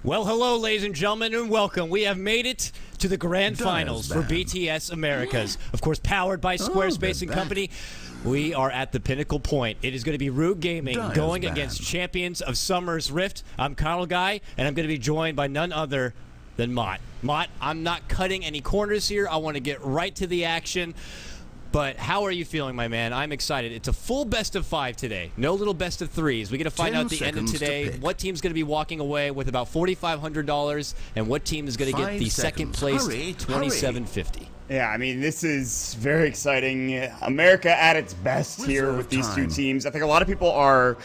Well, hello, ladies and gentlemen, and welcome. We have made it to the grand finals for BTS Americas. Of course, powered by Squarespace and Company. We are at the pinnacle point. It is going to be Root Gaming going against champions of Sumsrift. I'm KotLGuy, and I'm going to be joined by none other than Maut. Maut, I'm not cutting any corners here. I want to get right to the action. But how are you feeling, my man? I'm excited. It's a full best of 5 today. No little best of 3s. We get to find out at the end of today what team's going to be walking away with about $4,500 and what team is going to get the second place $2,750. Yeah, I mean, this is very exciting. America at its best here with these two teams. I think a lot of people are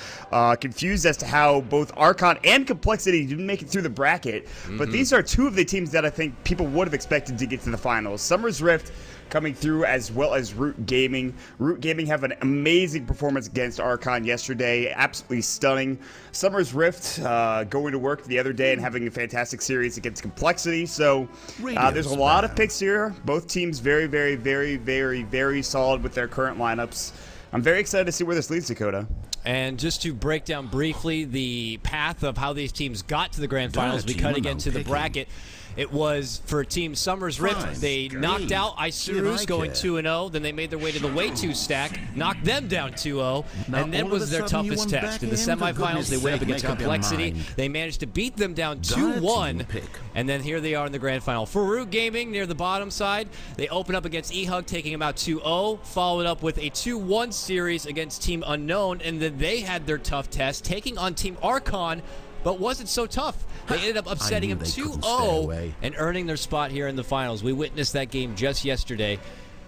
confused as to how both Archon and Complexity didn't make it through the bracket. But these are two of the teams that I think people would have expected to get to the finals. Sumsrift coming through, as well as Root Gaming. Root Gaming have an amazing performance against Archon yesterday. Absolutely stunning. Sumsrift going to work the other day and having a fantastic series against Complexity. So there's a lot of picks here. Both teams very, very, very, very, very solid with their current lineups. I'm very excited to see where this leads, Dakota. And just to break down briefly the path of how these teams got to the grand finals, we cut again to the bracket. It was for Team Sumsrift. They knocked out Isurus going 2-0. Then they made their way to the Way 2 stack, knocked them down 2-0, and then was their toughest test. In the semifinals, they went up against Complexity. They managed to beat them down 2-1, and then here they are in the grand final. For Root Gaming, near the bottom side, they open up against eHug, taking them out 2-0, followed up with a 2-1 series against Team Unknown, and then they had their tough test, taking on Team Archon, but wasn't so tough. They ended up upsetting him 2-0 and earning their spot here in the finals. We witnessed that game just yesterday.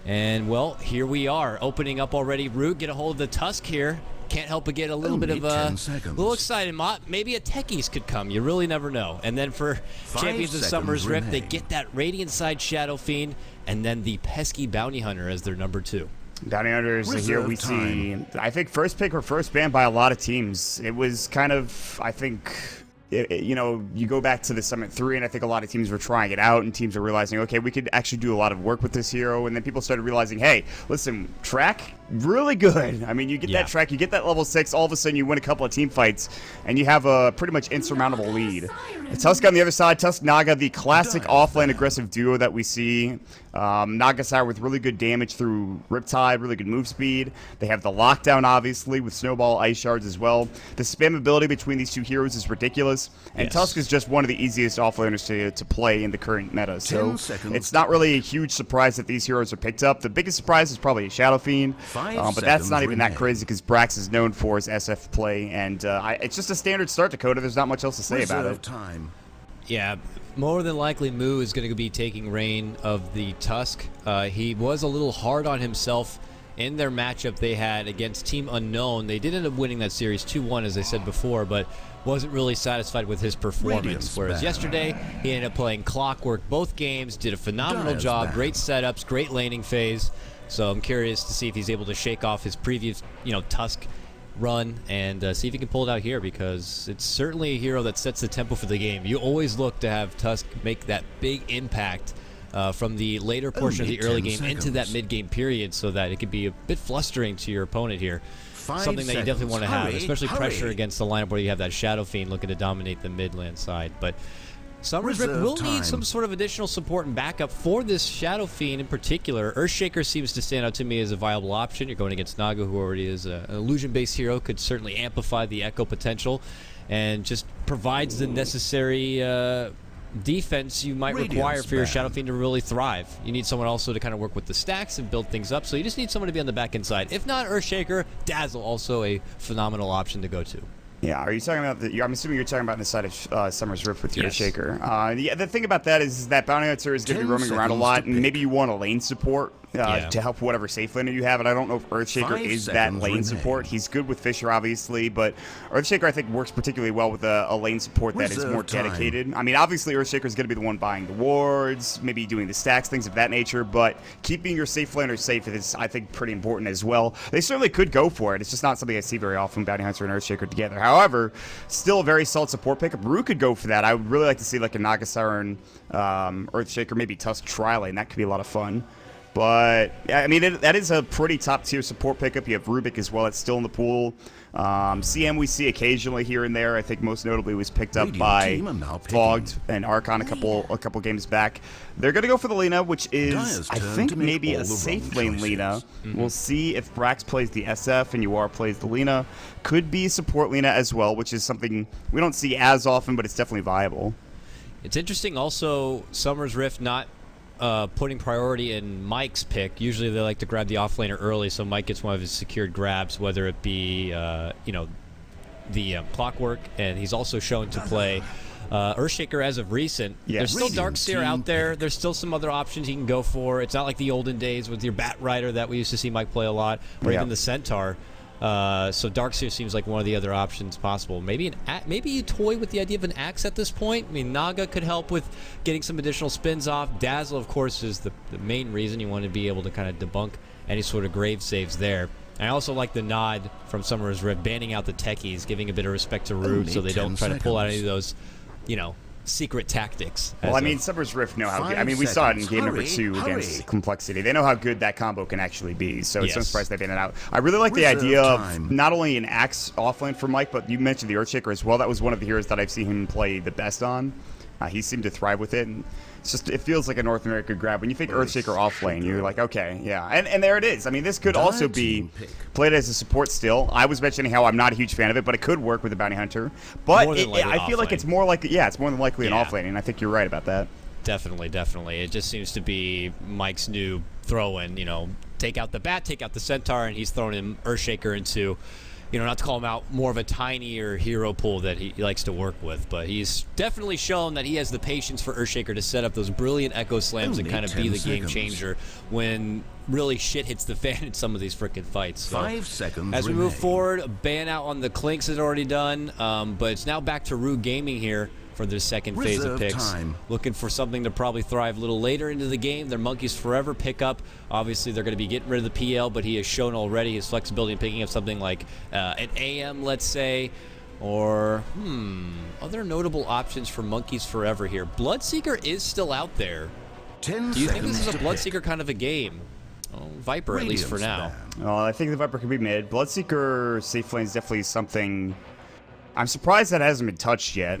And, well, here we are, opening up already. Root, get a hold of the Tusk here. Can't help but get a little bit of a little excited, Maut. Maybe a Techies could come. You really never know. And then for champions of Sumsrift, they get that Radiant Side Shadow Fiend and then the pesky Bounty Hunter as their number 2. Bounty Hunters, here we see, I think, first pick or first ban by a lot of teams. It was kind of, I think, you know, you go back to the Summit 3, and I think a lot of teams were trying it out, and teams are realizing, okay, we could actually do a lot of work with this hero, and then people started realizing, hey, listen, track, really good. I mean, you get that track, you get that level 6, all of a sudden you win a couple of team fights, and you have a pretty much insurmountable lead. Tusk on the other side, Tusk Naga, the classic offlane aggressive duo that we see. Nagasire with really good damage through Riptide, really good move speed. They have the lockdown, obviously, with Snowball, Ice Shards as well. The spam ability between these two heroes is ridiculous, and Tusk is just one of the easiest offlaners to play in the current meta, so it's not really a huge surprise that these heroes are picked up. The biggest surprise is probably Shadow Fiend, but that's not even that crazy because Brax is known for his SF play, and it's just a standard start, Dakota. There's not much else to say about it. Yeah, more than likely Moo is going to be taking reign of the Tusk. He was a little hard on himself in their matchup they had against Team Unknown. They did end up winning that series 2-1, as I said before, but wasn't really satisfied with his performance. Whereas yesterday, he ended up playing clockwork both games, did a phenomenal job, great setups, great laning phase. So I'm curious to see if he's able to shake off his previous, Tusk run and see if he can pull it out here, because it's certainly a hero that sets the tempo for the game. You always look to have Tusk make that big impact from the later portion of the early game into that mid-game period, so that it could be a bit flustering to your opponent here. Something that you definitely want to have, especially pressure against the lineup where you have that Shadow Fiend looking to dominate the mid-land side. But Sumsrift will need some sort of additional support and backup for this Shadow Fiend in particular. Earthshaker seems to stand out to me as a viable option. You're going against Naga, who already is an illusion-based hero, could certainly amplify the Echo potential and just provides the necessary defense you might require for your Shadow Fiend to really thrive. You need someone also to kind of work with the stacks and build things up, so you just need someone to be on the back-end side. If not, Earthshaker, Dazzle, also a phenomenal option to go to. Yeah, are you talking about I'm assuming you're talking about the side of Sumsrift with your Shaker. Yeah, the thing about that is that Bounty Hunter is going to be roaming around a lot, and maybe you want a lane support to help whatever safe laner you have, and I don't know if Earthshaker is that lane support. He's good with Fisher, obviously, but Earthshaker, I think, works particularly well with a lane support that is more dedicated. I mean, obviously, Earthshaker is going to be the one buying the wards, maybe doing the stacks, things of that nature, but keeping your safe laner safe is, I think, pretty important as well. They certainly could go for it. It's just not something I see very often, Bounty Hunter and Earthshaker together. However, still a very solid support pickup. Rue could go for that. I would really like to see like a Nagasire and Earthshaker, maybe Tusk tri-lane. That could be a lot of fun. But, yeah, I mean, that is a pretty top-tier support pickup. You have Rubik as well. It's still in the pool. CM we see occasionally here and there. I think most notably was picked up by Fogged and Archon a couple games back. They're going to go for the Lina, which is, I think, maybe a safe lane Lina. We'll see if Brax plays the SF and UR plays the Lina. Could be support Lina as well, which is something we don't see as often, but it's definitely viable. It's interesting also Sumsrift not putting priority in Mike's pick. Usually they like to grab the offlaner early, so Mike gets one of his secured grabs, whether it be the Clockwork, and he's also shown to play Earthshaker as of recent. There's still Darkseer out there. There's still some other options he can go for. It's not like the olden days with your Bat Rider that we used to see Mike play a lot, or even the Centaur. So Darkseer seems like one of the other options possible. Maybe you toy with the idea of an axe at this point. I mean, Naga could help with getting some additional spins off. Dazzle, of course, is the main reason you want to be able to kind of debunk any sort of grave saves there. And I also like the nod from Sumsrift, banning out the techies, giving a bit of respect to Rude so they don't try to pull out any of those, secret tactics. Well, I mean, Sumsrift know how good. I mean, we saw it in game number 2 against Complexity. They know how good that combo can actually be, so it's no surprise they ban it out. I really like the idea of not only an axe offlane for Mike, but you mentioned the Earthshaker as well. That was one of the heroes that I've seen him play the best on. He seemed to thrive with it, and it feels like a North America grab. When you think Earthshaker offlane, you're like, okay, yeah. And there it is. I mean, this could also be played as a support still. I was mentioning how I'm not a huge fan of it, but it could work with the Bounty Hunter. But I feel like it's more like, it's more than likely an offlane, and I think you're right about that. Definitely. It just seems to be Mike's new throw-in, take out the Bat, take out the Centaur, and he's throwing in Earthshaker into... not to call him out, more of a tinier hero pool that he likes to work with, but he's definitely shown that he has the patience for Earthshaker to set up those brilliant Echo Slams and kind of be the game changer when really shit hits the fan in some of these frickin' fights. So, 5 seconds as we move forward, a ban out on the Clinks is already done, but it's now back to Rude Gaming here for their second phase of picks. Looking for something to probably thrive a little later into the game. Their Monkeys Forever pickup. Obviously, they're going to be getting rid of the PL, but he has shown already his flexibility in picking up something like an AM, let's say, or other notable options for Monkeys Forever here. Bloodseeker is still out there. Do you think this is a Bloodseeker kind of a game? Oh, Viper, at least for now. Well, I think the Viper could be mid. Bloodseeker safe lane is definitely something. I'm surprised that hasn't been touched yet.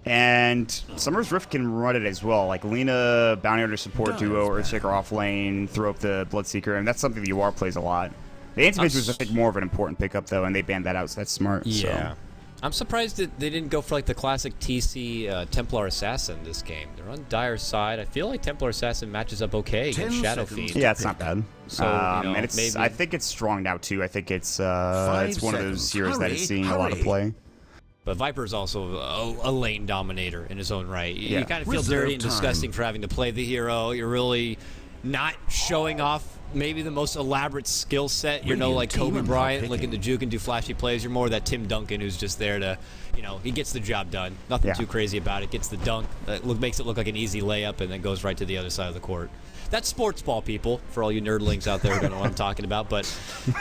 And Sumsrift can run it as well, like Lina, Bounty Hunter support duo, Earthshaker off lane, throw up the Bloodseeker, and that's something the UR plays a lot. The Anti-Mage was, I think, more of an important pickup, though, and they banned that out, so that's smart. Yeah. So. I'm surprised that they didn't go for, like, the classic TC Templar Assassin this game. They're on Dire's side. I feel like Templar Assassin matches up okay against Shadow Fiend. Yeah, it's not bad. So, and it's, I think it's strong now, too. I think it's one of those heroes that is seeing a lot of play. But Viper's also a lane dominator in his own right. You kind of feel dirty and disgusting for having to play the hero. You're really not showing off maybe the most elaborate skill set. You're no like Kobe Bryant looking to juke and do flashy plays. You're more that Tim Duncan who's just there to, he gets the job done. Nothing too crazy about it. Gets the dunk. Makes it look like an easy layup and then goes right to the other side of the court. That's sports ball, people, for all you nerdlings out there who don't know what I'm talking about. But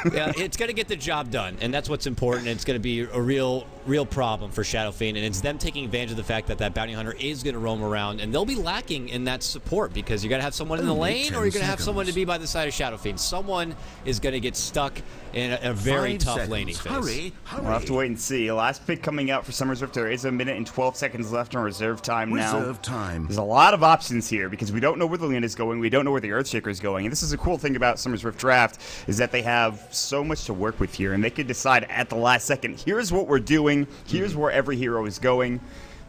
it's going to get the job done, and that's what's important. And it's going to be a real problem for Shadow Fiend, and it's them taking advantage of the fact that that Bounty Hunter is going to roam around, and they'll be lacking in that support because you got to have someone in the lane or you're going to have someone to be by the side of Shadow Fiend. Someone is going to get stuck in a very tough laning phase. We'll have to wait and see. Last pick coming out for Sumsrift. There is 1 minute and 12 seconds left on reserve time now. There's a lot of options here because we don't know where the Lina is going. We don't know where the Earthshaker is going. And this is a cool thing about Sumsrift Draft is that they have so much to work with here, and they can decide at the last second, here's what we're doing, here's where every hero is going,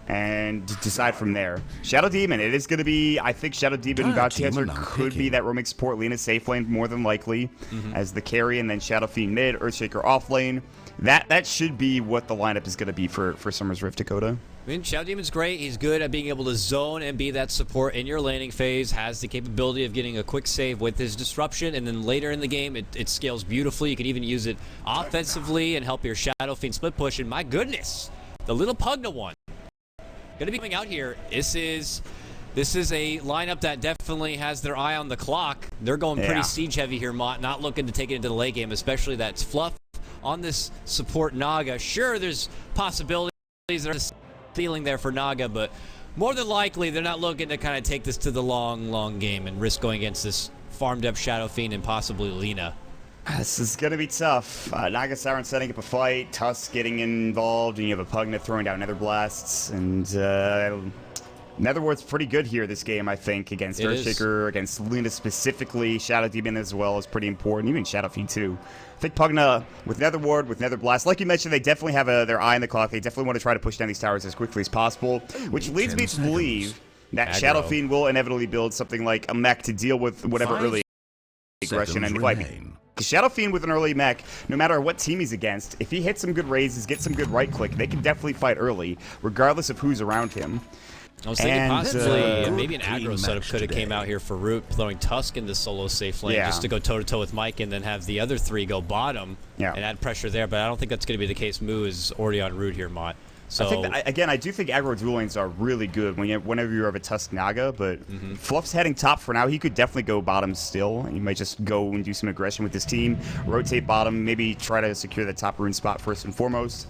and decide from there. Shadow Demon, it is going to be, I think Shadow Demon Bounty Hunter could be that roaming support Lina safe lane more than likely as the carry, and then Shadow Fiend mid, Earthshaker off lane. That should be what the lineup is going to be for Sumsrift Dakota. I mean, Shadow Demon's great. He's good at being able to zone and be that support in your laning phase, has the capability of getting a quick save with his disruption, and then later in the game, it scales beautifully. You can even use it offensively and help your Shadow Fiend split push, and my goodness, the little Pugna one. Gonna be coming out here. This is a lineup that definitely has their eye on the clock. They're going pretty siege heavy here, Maut, not looking to take it into the late game, especially that's fluff on this support Naga. Sure, there's possibilities. There's feeling there for Naga, but more than likely they're not looking to kind of take this to the long game and risk going against this farmed up Shadow Fiend and possibly Lina. This is going to be tough. Naga Siren setting up a fight, Tusk getting involved, and you have a Pugna throwing down Nether Blasts, and Netherward's pretty good here this game, I think, against Earthshaker, against Luna specifically. Shadow Demon as well is pretty important, even Shadow Fiend too. I think Pugna with Netherward, with Nether Blast, like you mentioned, they definitely have their eye on the clock. They definitely want to try to push down these towers as quickly as possible, which leads me to believe that Shadow Fiend will inevitably build something like a mech to deal with whatever early aggression and fight. Shadow Fiend with an early mech, no matter what team he's against, if he hits some good raises, gets some good right click, they can definitely fight early, regardless of who's around him. I was thinking possibly maybe an aggro setup could have came out here for Root, throwing Tusk in the solo safe lane just to go toe-to-toe with Mike and then have the other three go bottom and add pressure there, but I don't think that's going to be the case. Moo is already on Root here, Maut. So, I think again, I do think aggro duel lanes are really good whenever you have a Tusk Naga, but Fluff's heading top for now. He could definitely go bottom still. He might just go and do some aggression with his team, rotate bottom, maybe try to secure the top rune spot first and foremost.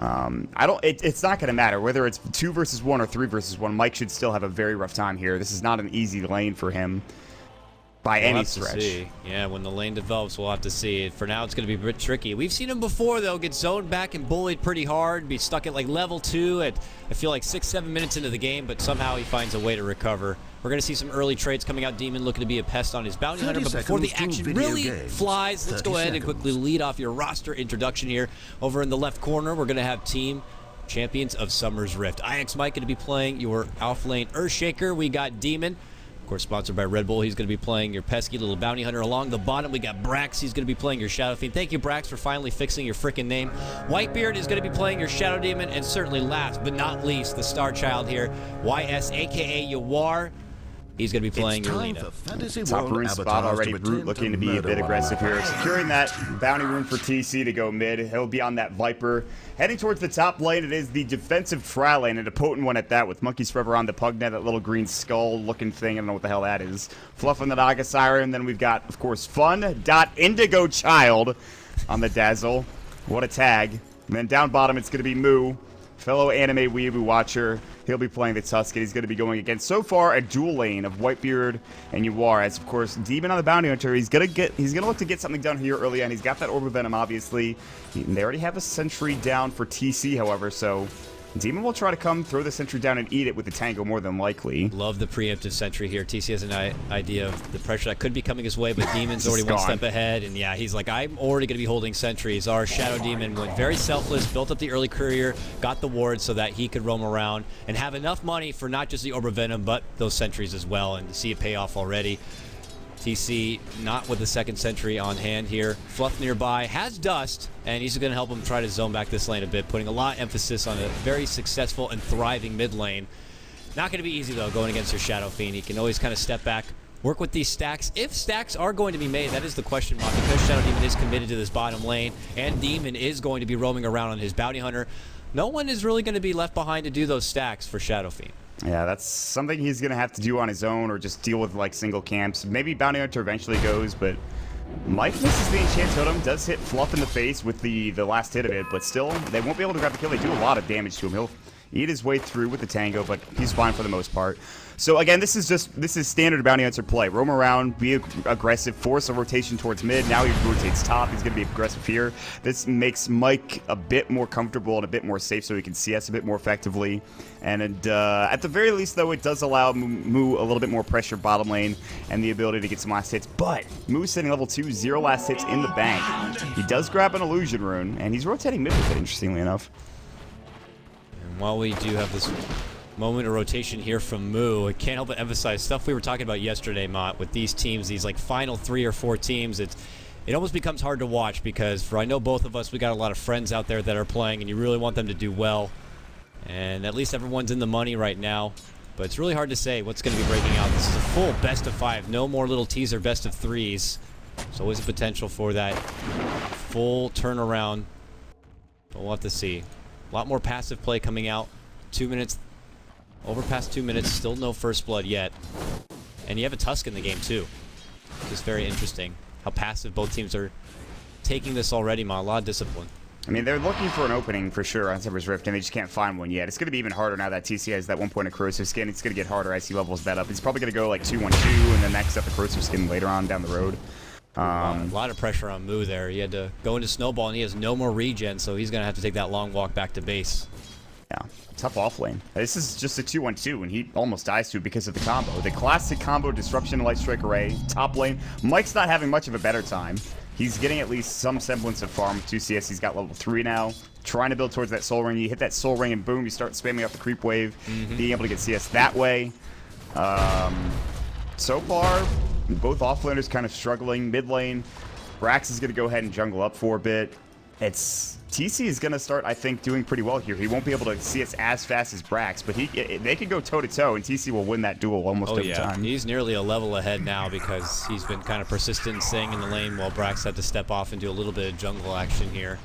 It's not going to matter whether it's 2 versus 1 or 3 versus 1. Mike should still have a very rough time here. This is not an easy lane for him by any stretch. Yeah, when the lane develops, we'll have to see. For now, it's going to be a bit tricky. We've seen him before, though, get zoned back and bullied pretty hard, be stuck at like level 2 at, I feel like 6-7 minutes into the game, but somehow he finds a way to recover. We're going to see some early trades coming out. Demon looking to be a pest on his bounty hunter, but before the action really flies, let's go ahead and quickly lead off your roster introduction here. Over in the left corner, we're going to have Team Champions of Sumsrift. IX Mike going to be playing your off lane Earthshaker. We got Demon, of course, sponsored by Red Bull. He's going to be playing your pesky little bounty hunter. Along the bottom, we got Brax. He's going to be playing your Shadow Fiend. Thank you, Brax, for finally fixing your freaking name. Whitebeard is going to be playing your Shadow Demon. And certainly last but not least, the star child here, YS, a.k.a. Yawar. He's going to be playing your Lena. Top rune spot already. Root looking to be a bit aggressive here. Securing that bounty rune for TC to go mid. He'll be on that Viper. Heading towards the top lane, it is the defensive tri lane, and a potent one at that, with Monkey's Forever on the Pugna, that little green skull looking thing. I don't know what the hell that is. Fluff on the Naga Siren. Then we've got, of course, Fun.Indigo Child on the Dazzle. What a tag. And then down bottom, it's going to be Moo, fellow anime weeaboo watcher. He'll be playing the Tusk, and he's going to be going against, so far, a dual lane of Whitebeard and Yawar. As, of course, Demon on the Bounty Hunter. He's going to look to get something done here early on. He's got that Orb of Venom, obviously. They already have a Sentry down for TC, however, so Demon will try to come, throw the Sentry down, and eat it with the Tango more than likely. Love the preemptive Sentry here. TC has an idea of the pressure that could be coming his way, but Demon's already one step ahead. And yeah, he's like, I'm already going to be holding sentries. Our Shadow Demon went very selfless, built up the early courier, got the ward so that he could roam around and have enough money for not just the Orb of Venom, but those sentries as well, and to see it pay off already. TC not with the second sentry on hand here. Fluff nearby, has Dust, and he's going to help him try to zone back this lane a bit, putting a lot of emphasis on a very successful and thriving mid lane. Not going to be easy, though, going against your Shadow Fiend. He can always kind of step back, work with these stacks. If stacks are going to be made, that is the question mark, because Shadow Demon is committed to this bottom lane, and Demon is going to be roaming around on his Bounty Hunter. No one is really going to be left behind to do those stacks for Shadow Fiend. Yeah, that's something he's going to have to do on his own, or just deal with, like, single camps. Maybe Bounty Hunter eventually goes, but Mike misses the Enchant Totem, does hit Fluff in the face with the last hit of it, but still, they won't be able to grab the kill. They do a lot of damage to him. He'll eat his way through with the Tango, but he's fine for the most part. So again, this is standard Bounty Hunter play. Roam around, be aggressive, force a rotation towards mid. Now he rotates top. He's going to be aggressive here. This makes Mike a bit more comfortable and a bit more safe, so he can CS a bit more effectively. And at the very least, though, it does allow Moo a little bit more pressure bottom lane and the ability to get some last hits. But Moo's sitting level 2, 0 last hits in the bank. He does grab an Illusion Rune, and he's rotating mid with it, interestingly enough. And while we do have this moment of rotation here from Moo, I can't help but emphasize stuff we were talking about yesterday, Maut, with these teams, these like final 3 or 4 teams. It almost becomes hard to watch because I know both of us, we got a lot of friends out there that are playing, and you really want them to do well. And at least everyone's in the money right now. But it's really hard to say what's going to be breaking out. This is a full best of 5. No more little teaser best of 3s. There's always a potential for that full turnaround. But we'll have to see. A lot more passive play coming out. 2 minutes. Over past 2 minutes. Still no first blood yet. And you have a Tusk in the game too. Just very interesting how passive both teams are taking this already, Ma. A lot of discipline. I mean, they're looking for an opening for sure on Sumsrift, and they just can't find one yet. It's going to be even harder now that TC has that 1 point of corrosive skin. It's going to get harder as he levels that up. He's probably going to go like 2-1-2, and then next up the corrosive skin later on down the road. A lot of pressure on Mu there. He had to go into snowball, and he has no more regen, so he's going to have to take that long walk back to base. Yeah, tough off lane. This is just a 2-1-2, and he almost dies to it because of the combo. The classic combo, Disruption, Light Strike Array, top lane. Mike's not having much of a better time. He's getting at least some semblance of farm with 2 CS. He's got level 3 now. Trying to build towards that soul ring. You hit that soul ring, and boom, you start spamming off the creep wave, being able to get CS that way. So far, both offlaners kind of struggling. Mid lane, Brax is going to go ahead and jungle up for a bit. TC is going to start, I think, doing pretty well here. He won't be able to see us as fast as Brax, but they can go toe-to-toe, and TC will win that duel almost every time. He's nearly a level ahead now because he's been kind of persistent in staying in the lane while Brax had to step off and do a little bit of jungle action here.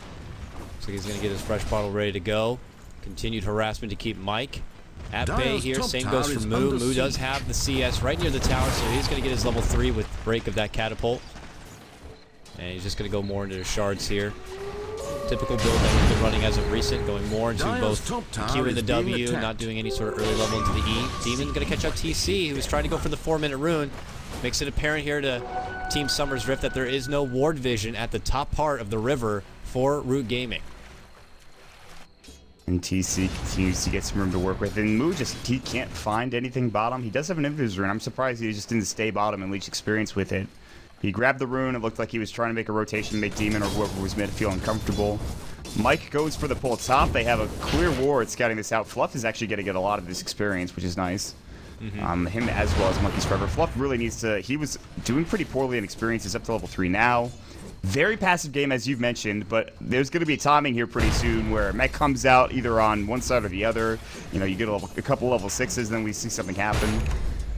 So he's going to get his fresh bottle ready to go. Continued harassment to keep Mike at bay here. Same goes for Mu. Mu does have the CS right near the tower, so he's going to get his level 3 with break of that catapult. And he's just going to go more into the shards here. Typical build that we've been running as of recent, going more into both Q and the W, not doing any sort of early level into the E. Demon's going to catch out TC, who was trying to go for the 4-minute rune. Makes it apparent here to Team Sumsrift that there is no ward vision at the top part of the river for Root Gaming. And TC continues to get some room to work with. And Mu he can't find anything bottom. He does have an Invis rune. I'm surprised he just didn't stay bottom and leech experience with it. He grabbed the rune. It looked like he was trying to make a rotation, make Demon or whoever was mid feel uncomfortable. Mike goes for the pull top. They have a clear ward scouting this out. Fluff is actually going to get a lot of this experience, which is nice. Him as well as Monkeys Forever. Fluff really needs to... He was doing pretty poorly in experience. He's up to level 3 now. Very passive game, as you've mentioned, but there's going to be timing here pretty soon where mech comes out either on one side or the other. You know, you get a couple level 6s, then we see something happen.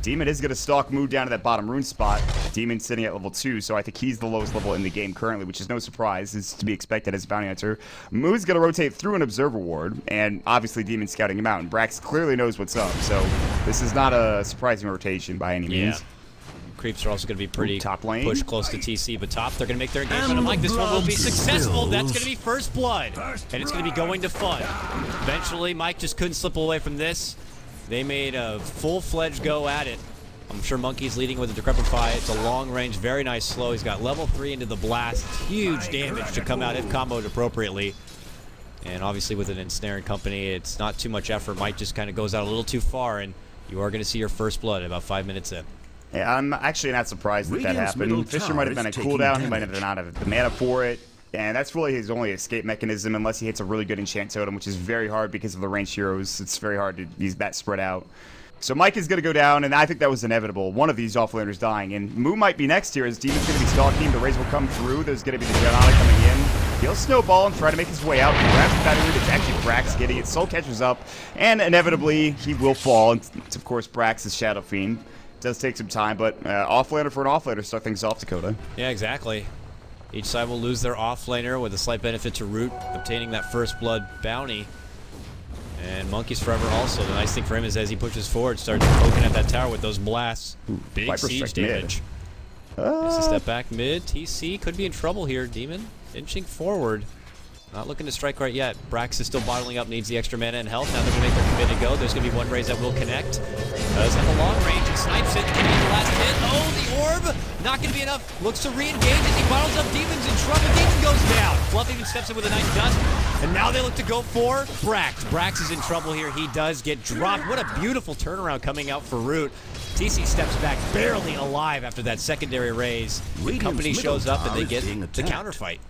Demon is going to stalk Mu down to that bottom rune spot. Demon's sitting at level 2, so I think he's the lowest level in the game currently, which is no surprise. It's to be expected as a bounty hunter. Mu's going to rotate through an observer ward, and obviously Demon's scouting him out, and Brax clearly knows what's up, so this is not a surprising rotation by any means. Creeps are also going to be pretty top lane. Pushed close to TC, but top, they're going to make their engagement. I'm like, this one will be successful. That's going to be first blood, and it's going to be going to Fun. Eventually, Mike just couldn't slip away from this. They made a full-fledged go at it. I'm sure Monkey's leading with a Decrepify. It's a long range, very nice slow. He's got level 3 into the blast. Huge damage to come out if comboed appropriately. And obviously with an ensnaring company, it's not too much effort. Mike just kind of goes out a little too far, and you are going to see your first blood about 5 minutes in. Yeah, I'm actually not surprised that happened. Fisher might have been a cooldown. He might have not have the mana for it. And that's really his only escape mechanism unless he hits a really good enchant totem, which is very hard because of the ranged heroes. It's very hard to use that spread out. So Mike is going to go down, and I think that was inevitable. One of these offlaners dying, and Mu might be next here as Demon's going to be stalking. The raise will come through. There's going to be the Janata coming in. He'll snowball and try to make his way out. He grabs the battery. It's actually Brax getting it. Soul catches up, and inevitably he will fall. It's of course Brax's Shadow Fiend. It does take some time, but offlaner for an offlaner start things off, Dakota. Yeah, exactly. Each side will lose their offlaner with a slight benefit to Root, obtaining that first blood bounty. And Monkeys Forever also. The nice thing for him is as he pushes forward, starts poking at that tower with those blasts. Big Viper siege strike damage. Just a step back mid. TC could be in trouble here. Demon inching forward. Not looking to strike right yet. Brax is still bottling up, needs the extra mana and health. Now they're going to make their commit and go. There's going to be one raise that will connect. Does have a long range and snipes it. Can he get the last hit? Oh, the orb! Not going to be enough. Looks to re-engage as he bottles up. Demon's in trouble. Demon goes down. Fluff even steps in with a nice dust. And now they look to go for Brax. Brax is in trouble here. He does get dropped. What a beautiful turnaround coming out for Root. TC steps back barely alive after that secondary raise. The company shows up and they get the counterfight.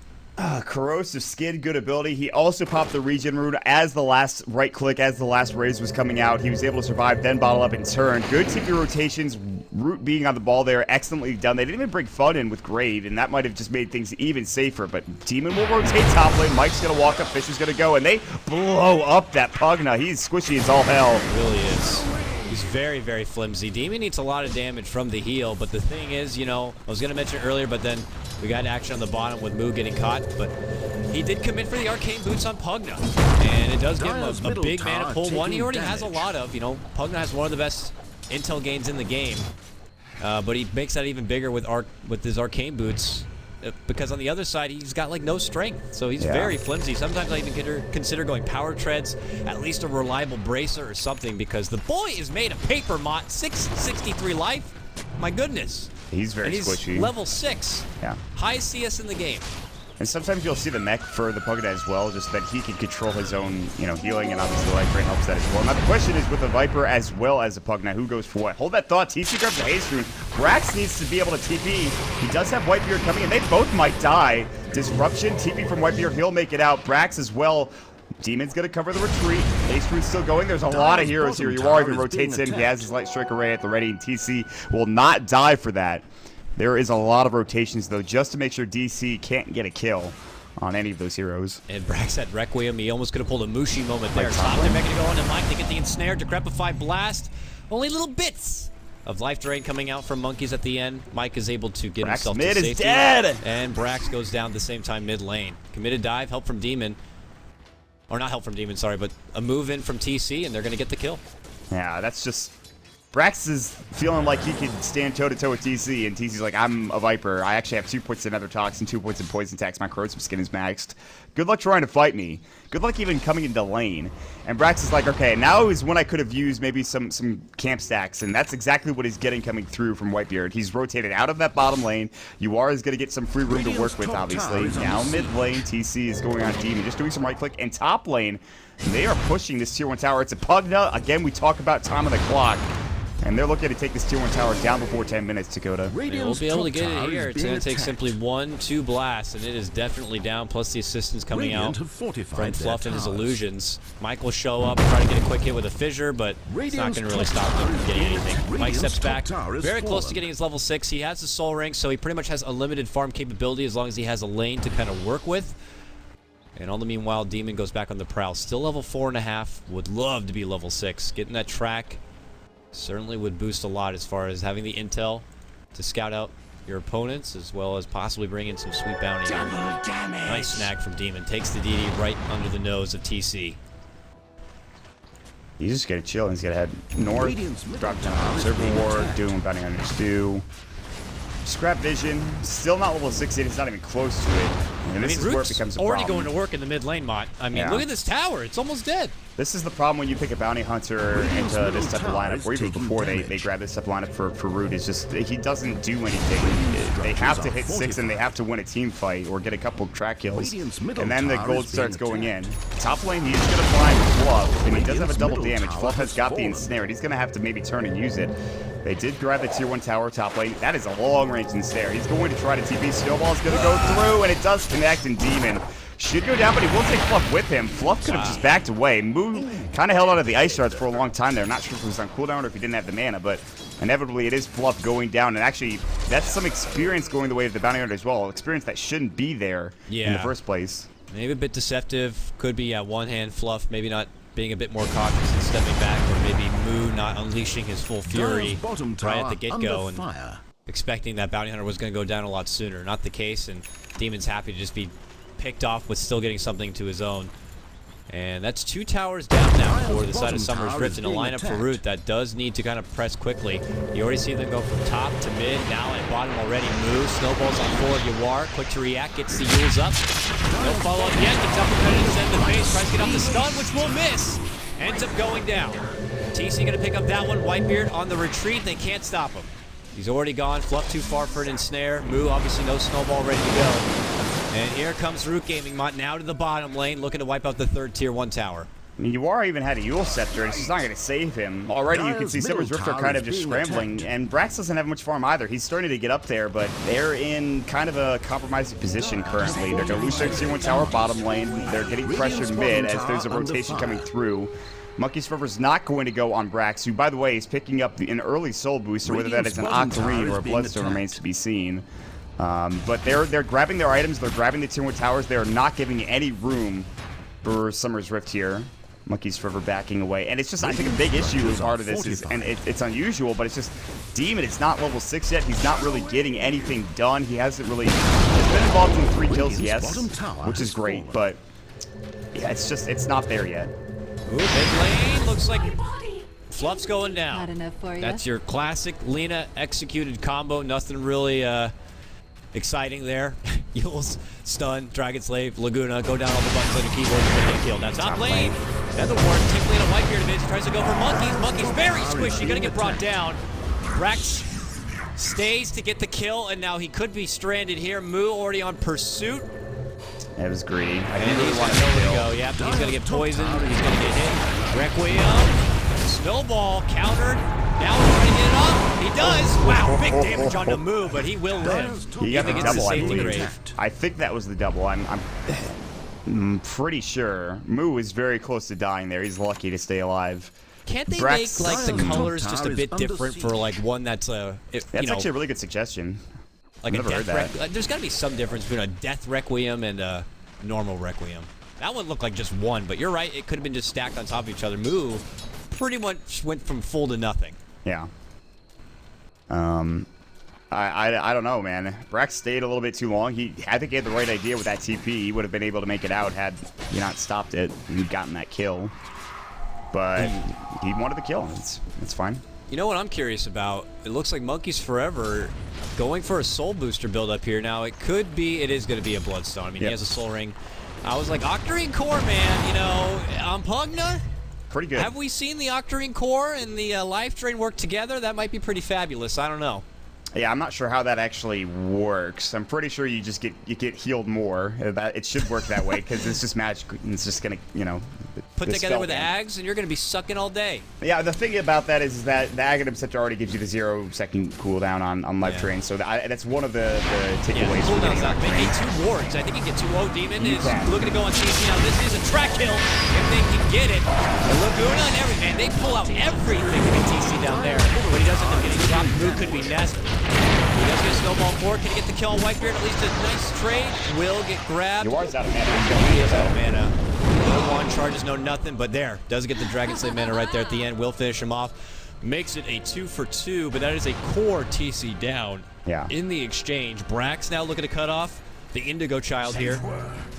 Corrosive Skin, good ability. He also popped the regen rune as the last right click, as the last raise was coming out. He was able to survive, then bottle up and turn. Good TP rotations. Root being on the ball there, excellently done. They didn't even bring Fun in with Grave, and that might have just made things even safer. But Demon will rotate top lane. Mike's going to walk up, Fisher's going to go, and they blow up that Pugna. He's squishy as all hell. It really is. He's very, very flimsy. Demon needs a lot of damage from the heal, but the thing is, you know, I was going to mention earlier, but then we got action on the bottom with Mu getting caught, but he did commit for the arcane boots on Pugna, and it does give him a big mana pull. One he already has a lot of. You know, Pugna has one of the best intel gains in the game, but he makes that even bigger with his arcane boots, because on the other side he's got like no strength, so he's very flimsy. Sometimes I even consider going power treads, at least a reliable bracer or something, because the boy is made of paper. Maut, 663 life. My goodness. He's very squishy. Level 6. Yeah. High CS in the game. And sometimes you'll see the mech for the Pugna as well, just that he can control his own, healing, and obviously the life drain helps that as well. Now the question is with the Viper as well as the Pugna, who goes for what? Hold that thought. TC grabs the haste rune. Brax needs to be able to TP. He does have Whitebeard coming in. They both might die. Disruption, TP from Whitebeard. He'll make it out. Brax as well. Demon's going to cover the retreat. Haste rune's still going. There's a lot of heroes here. Yuar even rotates in. He has his Light Strike Array at the ready, and TC will not die for that. There is a lot of rotations, though, just to make sure DC can't get a kill on any of those heroes. And Brax had Requiem. He almost could have pulled a Mushi moment there. Top, they're making it go on to Mike to get the Ensnare. Decrepify Blast. Only little bits of life drain coming out from Monkeys at the end. Mike is able to get himself to safety. Mid is dead! And Brax goes down at the same time mid lane. Committed dive, help from Demon. Or not help from Demon, sorry, but a move in from TC, and they're going to get the kill. Yeah, that's just... Brax is feeling like he could stand toe-to-toe with TC, and TC's like, I'm a Viper. I actually have 2 points in Nether Toxin, 2 points in Poison Tax. My Corrosive Skin is maxed. Good luck trying to fight me. Good luck even coming into lane. And Brax is like, okay, now is when I could have used maybe some camp stacks, and that's exactly what he's getting coming through from Whitebeard. He's rotated out of that bottom lane. Yuar is going to get some free room to work with, obviously. Now mid lane, TC is going on Demon, just doing some right-click. And top lane, they are pushing this tier 1 tower. It's a Pugna. Again, we talk about time on the clock. And they're looking to take this tier 1 tower down before 10 minutes, Dakota. They will be able to get it here. It's going to take simply 1-2 blasts, and it is definitely down, plus the assistance coming out from Fluff and his illusions. Mike will show up, try to get a quick hit with a fissure, but it's not going to really stop them from getting anything. Mike steps back, very close to getting his level 6. He has the soul ring, so he pretty much has unlimited farm capability as long as he has a lane to kind of work with. And all the meanwhile, Demon goes back on the prowl. Still level 4.5. Would love to be level 6. Getting that track certainly would boost a lot as far as having the intel to scout out your opponents, as well as possibly bring in some sweet bounty. Nice snag from Demon. Takes the DD right under the nose of TC. He's just gonna chill and he's gonna head north, drop down Observer Ward, doing bounty on Stew. Scrap Vision, still not level 6 yet, it's not even close to it. And this is where it becomes a problem. Already going to work in the mid lane, Maut. I mean, look at this tower, it's almost dead. This is the problem when you pick a bounty hunter into this type of lineup, or even before they grab this type of lineup for Root, is just he doesn't do anything. They have to hit 6 and they have to win a team fight or get a couple track kills. And then the gold starts going in. Top lane, he is going to find Fluff, and he does have a double damage. Fluff has got the ensnare. He's going to have to maybe turn and use it. They did grab the tier 1 tower top lane. That is a long range ensnare. He's going to try to TP. Snowball's going to go through, and it does connect, and Demon should go down, but he will take Fluff with him. Fluff could have just backed away. Moo kind of held out of the ice shards for a long time there. Not sure if it was on cooldown or if he didn't have the mana, but inevitably it is Fluff going down. And actually, that's some experience going the way of the bounty hunter as well. Experience that shouldn't be there in the first place. Maybe a bit deceptive. Could be at one hand Fluff maybe not being a bit more cautious and stepping back, or maybe Moo not unleashing his full fury right at the get-go and expecting that bounty hunter was going to go down a lot sooner. Not the case, and Demon's happy to just be picked off with still getting something to his own. And that's 2 towers down now for the side of Sumsrift in a lineup for Root that does need to kind of press quickly. You already see them go from top to mid, now at bottom already. Move, snowballs on forward. Yuar, quick to react, gets the Yules up. No follow-up yet, gets uppercutted and send the face, tries to get off the stun, which will miss. Ends up going down. TC gonna pick up that one. Whitebeard on the retreat, they can't stop him. He's already gone, Fluff too far for an ensnare. Moo, obviously no snowball ready to go. And here comes Root Gaming Maut now to the bottom lane, looking to wipe out the 3rd tier 1 tower. I mean, Yuara even had a Yule Scepter, and it's just not going to save him. Already you can see Sumsrift are kind of just scrambling, and Brax doesn't have much farm either. He's starting to get up there, but they're in kind of a compromising position currently. They're going to lose their tier 1 tower bottom lane. They're getting pressured mid as there's a rotation coming through. Monkey's Forever's not going to go on Brax, who, by the way, is picking up an early soul booster, whether that is an Octarine or a Bloodstone remains to be seen. But they're grabbing their items, they're grabbing the tier 1 towers, they are not giving any room for Sumsrift here. Monkey's Forever backing away. And it's just, I think a big issue as part of this is, and it's unusual, but it's just, Demon, it's not level 6 yet, he's not really getting anything done, he hasn't really, he's been involved in 3 kills, yes, which is great, but yeah, it's just, it's not there yet. Ooh, mid lane, looks like Fluff's going down. Not enough for you. That's your classic Lina executed combo, nothing really, exciting there. Yules, stun, Dragon Slave, Laguna, go down all the buttons on your keyboard and get killed. That's top lane. Nether Ward, tickling a Whitebeard image, tries to go for Monkeys. Monkeys very squishy, gonna get brought down. Brax stays to get the kill, and now he could be stranded here. Moo already on pursuit. It was greedy. I And didn't really he's want got to nowhere to kill. go. Yep, he's going to get poisoned. He's going to get hit. Requiem. Snowball countered. Now he's trying to get it off. He does. Wow, big damage on the Moo, but he will live. He got the Even against double, I safety believe. grave. I think that was the double. I'm pretty sure. Moo is very close to dying there. He's lucky to stay alive. Can't they Brax- make like the colors just a bit different for like one that's a That's you know, actually a really good suggestion. like a never heard death that. like, there's got to be some difference between a death requiem and a normal requiem. That one looked like just one, but you're right. It could have been just stacked on top of each other. Moo pretty much went from full to nothing. Yeah. I don't know, man. Brax stayed a little bit too long. I think he had the right idea with that TP. He would have been able to make it out had he not stopped it and gotten that kill. But he wanted the kill. It's fine. You know what I'm curious about? It looks like Monkeys Forever going for a soul booster build up here. Now it is going to be a Bloodstone. I mean, Yep. he has a soul ring. I was like, Octarine Core, man. You know, on Pugna. Pretty good. Have we seen the Octarine Core and the Life Drain work together? That might be pretty fabulous. I don't know. Yeah, I'm not sure how that actually works. I'm pretty sure you get healed more. That it should work that way because it's just magic. It's just gonna, Put the together spell with the game. Ags, and you're going to be sucking all day. Yeah, the thing about that is that the Aghanim Scepter already gives you the 0-second cooldown on Life Yeah. Drain, so that's one of the Yeah, takeaways from cooldown's getting not Life big. Drain. Hey, 2 wards. I think you get 2. Oh, Demon You is can. looking to go on TC. Now, this is a track kill if they can get it. The Laguna and everything. Man, they pull out everything to get TC down there. But he does end up getting dropped. Moo could be nest. He does get a snowball forward. Can he get the kill on Whitebeard? At least a nice trade. Will get grabbed. Yours out of mana. He is out of mana. No one charges, no nothing, but there. Does get the Dragon Slave mana right there at the end. Will finish him off. Makes it a 2 for 2, but that is a core TC down. Yeah. In the exchange. Brax now looking to cut off the Indigo Child here.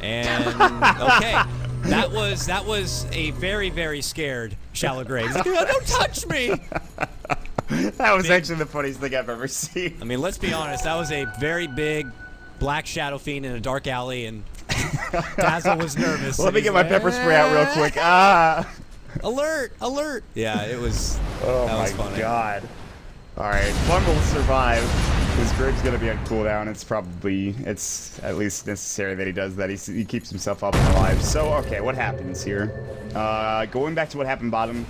And, okay. That was a very, very scared Shallow Grave. He's like, don't touch me! That was actually the funniest thing I've ever seen. I mean, let's be honest. That was a very big black Shadow Fiend in a dark alley, and Dazzle was nervous. Let me get my pepper spray out real quick. Ah! Alert! Alert! Yeah, it was. Oh that was my funny. god. Alright, Fun will survive. His Grave's gonna be on cooldown. It's at least necessary that he does that. He keeps himself up and alive. So, okay, what happens here? Going back to what happened bottom.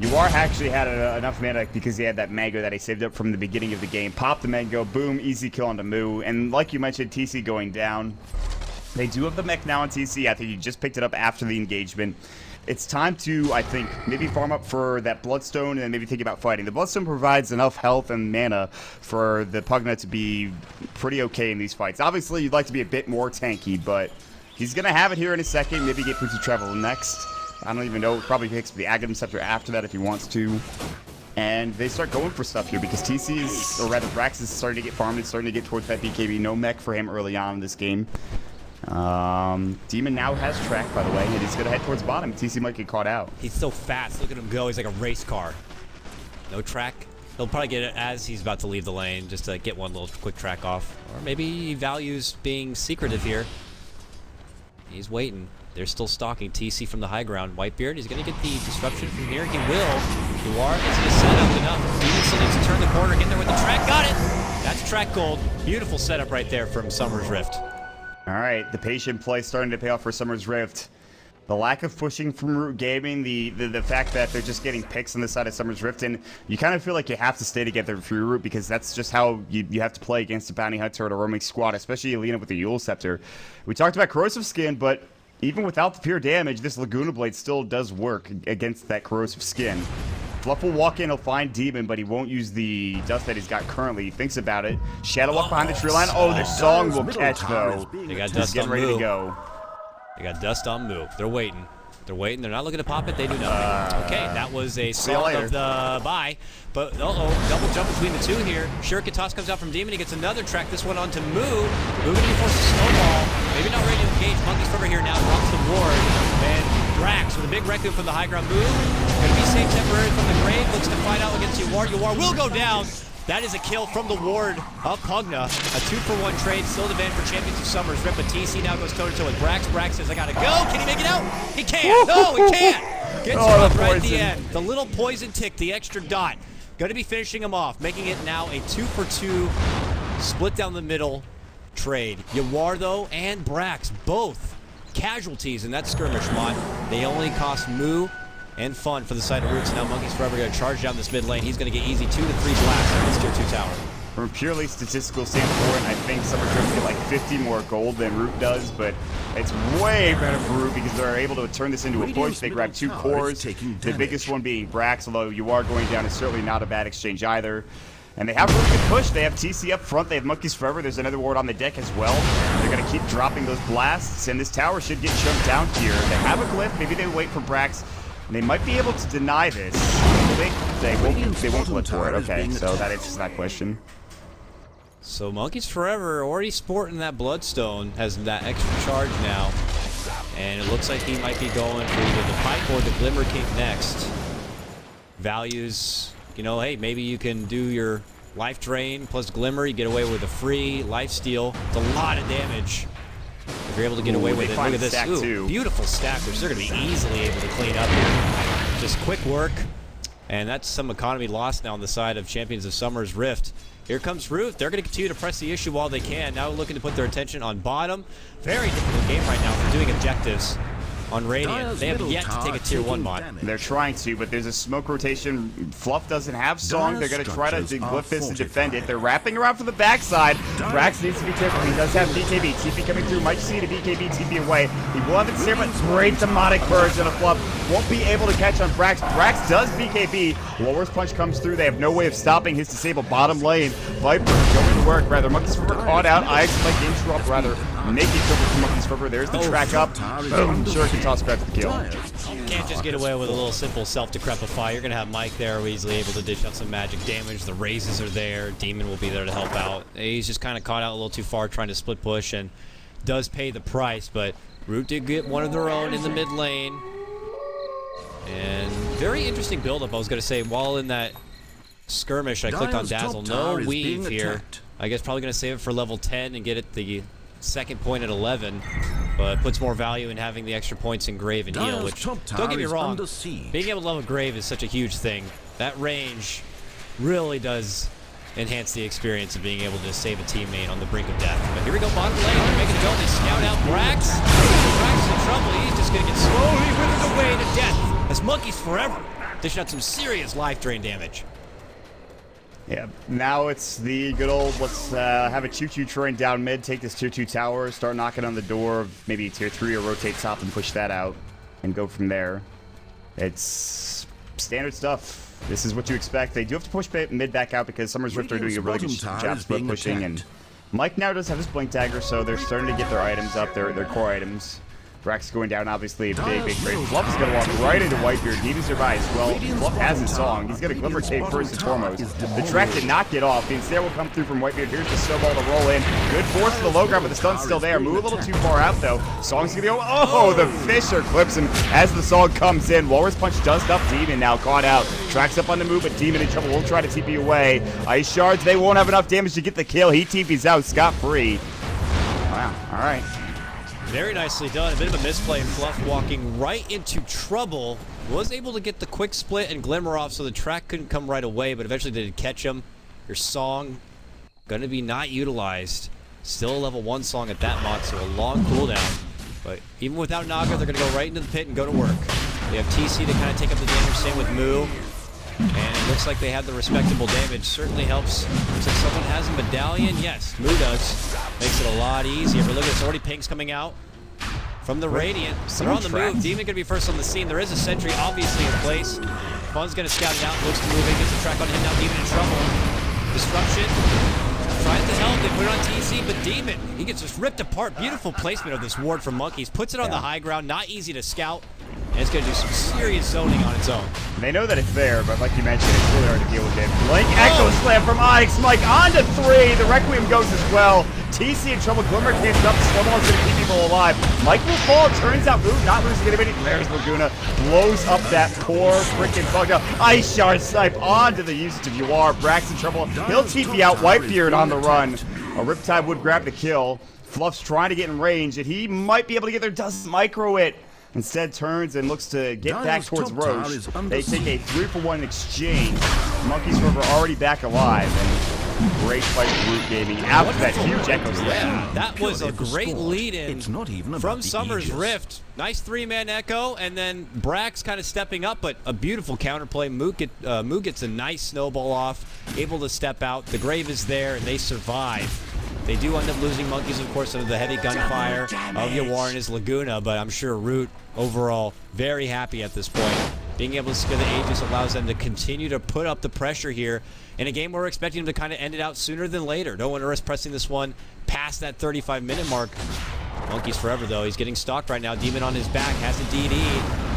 Yuar actually had enough mana because he had that mango that he saved up from the beginning of the game. Pop the mango, boom, easy kill onto Moo. And like you mentioned, TC going down. They do have the mech now on TC. I think he just picked it up after the engagement. It's time to, I think, maybe farm up for that Bloodstone and then maybe think about fighting. The Bloodstone provides enough health and mana for the Pugna to be pretty okay in these fights. Obviously, you'd like to be a bit more tanky, but he's going to have it here in a second. Maybe get Boots of Travel next. I don't even know. Probably picks the Aghanim Scepter after that if he wants to. And they start going for stuff here because TC is, or rather Brax is starting to get farmed. It's starting to get towards that BKB. No mech for him early on in this game. Demon now has track, by the way, and he's going to head towards bottom. TC might get caught out. He's so fast. Look at him go. He's like a race car. No track. He'll probably get it as he's about to leave the lane, just to get one little quick track off. Or maybe he values being secretive here. He's waiting. They're still stalking TC from the high ground. Whitebeard, he's going to get the disruption from here. He will. Yuar is going to set up enough. Demon still needs to turn the corner, get there with the track. Got it! That's track gold. Beautiful setup right there from Summer's Rift. All right, the patient play starting to pay off for Summer's Rift. The lack of pushing from Root Gaming, the fact that they're just getting picks on the side of Summer's Rift, and you kind of feel like you have to stay together through Root because that's just how you have to play against a Bounty Hunter or a roaming squad, especially Alina with the Yule Scepter. We talked about Corrosive Skin, but even without the pure damage, this Laguna Blade still does work against that Corrosive Skin. Fluff will walk in, he'll find Demon, but he won't use the dust that he's got currently. He thinks about it. Shadow Walk behind the tree line. Oh, the song will catch, though. They got He's dust getting on ready Moo. to go. They got dust on Moo. They're waiting. They're waiting. They're not looking to pop it. They do nothing. Okay, that was a song later. of the bye. But, double jump between the two here. Shuriken toss comes out from Demon. He gets another track. This one onto Moo. Moo going to be forced to snowball. Maybe not ready to engage. Monkey's Forever here now. Drops the ward. And Brax with a big Requiem from the high ground. Moo going to be saved temporarily from the grave. Looks to fight out against Yuar. Yuar will go down. That is a kill from the ward of Pugna. A 2-for-1 trade, still the advantage for Champions of Summers. Rip, but TC now goes toe-to-toe with Brax. Brax says, I gotta go. Can he make it out? He can't. No, he can't. Gets dropped right at the end. The little poison tick, the extra dot. Going to be finishing him off, making it now a 2-for-2 split down the middle trade. Yawar, though, and Brax, both casualties in that skirmish, Maut. They only cost Moo and Fun for the side of Roots. Now Monkeys Forever going to charge down this mid lane. He's going to get easy 2 to 3 blasts on this tier 2 tower. From a purely statistical standpoint, I think Sumsrift get like 50 more gold than Root does, but it's way better for Root because they're able to turn this into a push. They grab 2 cores, the biggest one being Brax, although you are going down is certainly not a bad exchange either. And they have a really good push. They have TC up front. They have Monkeys Forever. There's another ward on the deck as well. They're going to keep dropping those blasts, and this tower should get chunked down here. They have a glyph. Maybe they wait for Brax. They might be able to deny this. They won't glyph for it. Okay, so that answers that question. So Monkeys Forever already sporting that Bloodstone, has that extra charge now. And it looks like he might be going for either the Pipe or the Glimmer King next. Values, you know, hey, maybe you can do your life drain plus Glimmer, you get away with a free life steal. It's a lot of damage if you're able to get away with it. Look at this. Ooh, beautiful stack, which they're going to be easily able to clean up here. Just quick work. And that's some economy lost now on the side of Champions of Summer's Rift. Here comes Root. They're going to continue to press the issue while they can. Now looking to put their attention on bottom. Very difficult game right now for doing objectives on Radiant. They have yet to take a tier 1 mod. They're trying to, but there's a smoke rotation. Fluff doesn't have Song. They're going to try to glyph this and defend it. They're wrapping around for the backside. Brax needs to be careful. He does have BKB. TP coming through. Might see the BKB TP away. He will have it here, but great demonic purge and a Fluff. Won't be able to catch on Brax. Brax does BKB. Lower's punch comes through. They have no way of stopping his disabled bottom lane. Viper going to work. Rather, Monkeys Forever caught out. IX might interrupt. Rather, naked cover from Monkeys Forever. There's the track up. Boom. Sure can toss Brax the kill. Can't just get away with a little simple self-decrepify. You're going to have Mike there, easily able to dish out some magic damage. The raises are there. Demon will be there to help out. He's just kind of caught out a little too far trying to split push and does pay the price, but Root did get one of their own in the mid lane. And very interesting build-up, I was going to say. While in that skirmish, I clicked on Dazzle. No weave here. I guess probably going to save it for level 10 and get it the second point at 11. But puts more value in having the extra points in Grave and Heal, which, don't get me wrong, being able to level Grave is such a huge thing. That range really does enhance the experience of being able to save a teammate on the brink of death. But here we go, bottom lane. They're making a go. They scout out Brax. Brax is in trouble. He's just going to get slowly withered away to death as Monkeys Forever dishing out some serious life drain damage. Yeah, now it's the good old, let's have a choo-choo train down mid, take this tier 2 tower, start knocking on the door of maybe tier 3 or rotate top and push that out and go from there. It's standard stuff. This is what you expect. They do have to push mid back out because Summer's Rift are doing a really good job split pushing, and Mike now does have his Blink Dagger, so they're starting to get their items up, their core items. Brax going down, obviously, a big trade. Fluff is going to walk right into Whitebeard. He needs survive as well. Fluff has his song. He's going to Glimmer Cave first and foremost. The track did not get off. The Ensnare will come through from Whitebeard. Here's the snowball to roll in. Good force to the low ground, but the stun's still there. Move a little too far out, though. Song's going to go. Oh, the Fisher clips him as the song comes in. Walrus Punch does stop Demon now. Caught out. Tracks up on the move, but Demon in trouble. Will try to TP away. Ice Shards, they won't have enough damage to get the kill. He TP's out scot-free. Wow. All right. Very nicely done. A bit of a misplay. Fluff walking right into trouble. Was able to get the quick split and Glimmer off, so the track couldn't come right away, but eventually did catch him. Your song gonna be not utilized. Still a level 1 song at that mod, so a long cooldown. But even without Naga, they're gonna go right into the pit and go to work. They have TC to kind of take up the damage, same with Moo. And it looks like they have the respectable damage. Certainly helps since someone has a medallion. Yes, Moo does. Makes it a lot easier. But look at this, already pings coming out from the Radiant. They're on the move. Demon gonna be first on the scene. There is a sentry obviously in place. Fun's gonna scout it out. Looks moving. Gets a track on him now. Demon in trouble. Disruption. Tries to help. They put it on TC, but Demon, he gets just ripped apart. Beautiful placement of this ward from Monkeys. Puts it on the high ground. Not easy to scout. And it's going to do some serious zoning on its own. They know that it's there, but like you mentioned, it's really hard to deal with it. Blink Echo Slam from Onyx. Mike on to 3. The Requiem goes as well. TC in trouble. Glimmer can't stop. The Snowball's going to keep people alive. Mike will fall. Turns out Moot not losing anybody. There's Laguna. Blows up that poor freaking bug. Ice Shard snipe onto the usage of Yawar. Brax in trouble. He'll TP out. Whitebeard on the run. A Riptide would grab the kill. Fluff's trying to get in range, and he might be able to get there. Doesn't micro it. Instead turns and looks to get back towards Roche. They take a 3-for-1 exchange. Monkeys Forever already back alive. And great fight for Root Gaming after that huge Echo Slam. Yeah, that was a great lead-in from Sumsrift. Nice 3-man Echo, and then Brax kind of stepping up, but a beautiful counterplay. Moot gets a nice snowball off, able to step out. The Grave is there, and they survive. They do end up losing Monkeys, of course, under the heavy gunfire of Yawar and his Laguna, but I'm sure Root, overall, very happy at this point. Being able to secure the Aegis allows them to continue to put up the pressure here in a game where we're expecting them to kind of end it out sooner than later. Don't want to risk pressing this one past that 35-minute mark. Monkeys Forever, though. He's getting stalked right now. Demon on his back, has a DD.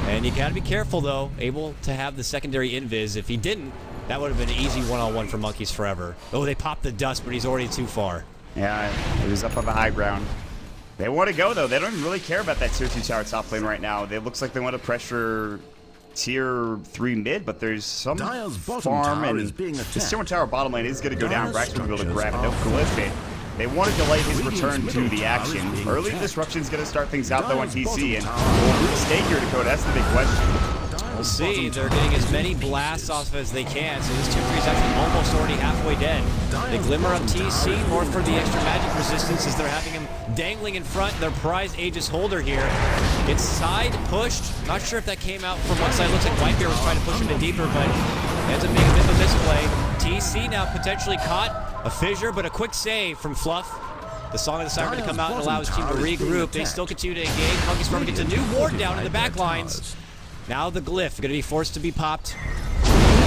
And you got to be careful, though. Able to have the secondary invis. If he didn't, that would have been an easy one-on-one for Monkeys Forever. Oh, they popped the dust, but he's already too far. Yeah, he was up on the high ground. They want to go, though. They don't even really care about that tier 2 tower top lane right now. It looks like they want to pressure tier 3 mid, but there's some farm, and this tier 1 tower bottom lane is going to go down. Brax will be able to grab it. No glyph it. They want to delay his return to the action. Early disruption is going to start things out, though, on TC, and will Root stay here, Dakota? That's the big question. We'll see. They're getting as many blasts off as they can, so this tier 3 is actually almost already halfway dead. They glimmer up TC, more for the extra magic resistance as they're having him dangling in front. Their prize Aegis holder here. It's side pushed. Not sure if that came out from one side. Looks like Whitebeard was trying to push him in deeper, but ends up being a bit of a misplay. TC now potentially caught. A fissure, but a quick save from Fluff. The Song of the Siren to come out and allow his team to regroup. They still continue to engage. Monkeys Forever gets a new ward down in the back lines. Now the glyph going to be forced to be popped.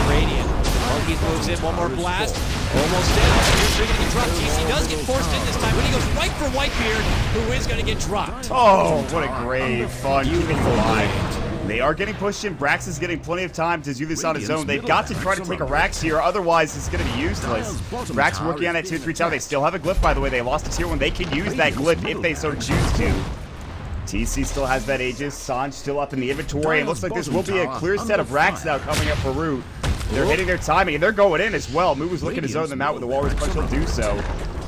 Radiant. Monkeys moves in, one more blast. Almost dead. Here's going to get dropped. TC does get forced in this time, but he goes right for Whitebeard, who is going to get dropped. Oh, what a great fun. Keeping alive. They are getting pushed in. Brax is getting plenty of time to do this on his own. They've got to try to take a Rax here, otherwise it's going to be useless. Brax working on that tier 3 tower. They still have a glyph, by the way. They lost a tier 1. They can use that glyph if they so choose to. TC still has that Aegis. Sanj still up in the inventory. It looks like this will be a clear set of Rax now coming up for Root. They're hitting their timing, and they're going in as well. Moo was looking to zone them out with the Walrus Punch. He'll do so.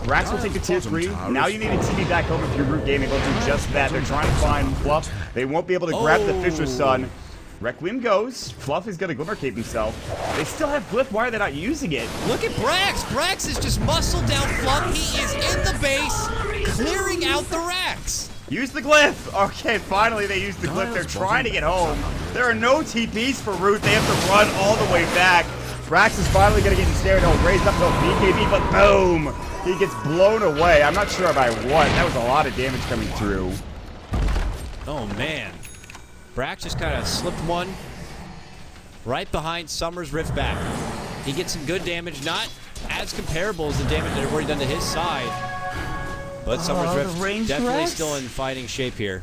Brax will take the tier 3. Now you need a TV back home if you're Root Gaming. They'll do just that. They're trying to find Fluff. They won't be able to grab the Fisher Sun. Requiem goes. Fluff is going to Glimmer Cape himself. They still have Glyph. Why are they not using it? Look at Brax. Brax is just muscled down Fluff. He is in the base, clearing out the racks. Use the Glyph. Okay, finally they used the Glyph. They're trying to get home. There are no TPs for Root. They have to run all the way back. Brax is finally going to get ensnared. He'll raise up, he'll BKB, but boom! He gets blown away. I'm not sure by what. That was a lot of damage coming through. Oh, man. Brax just kind of slipped one right behind Sumsrift back. He gets some good damage, not as comparable as the damage that had already done to his side. But Sumsrift definitely still in fighting shape here.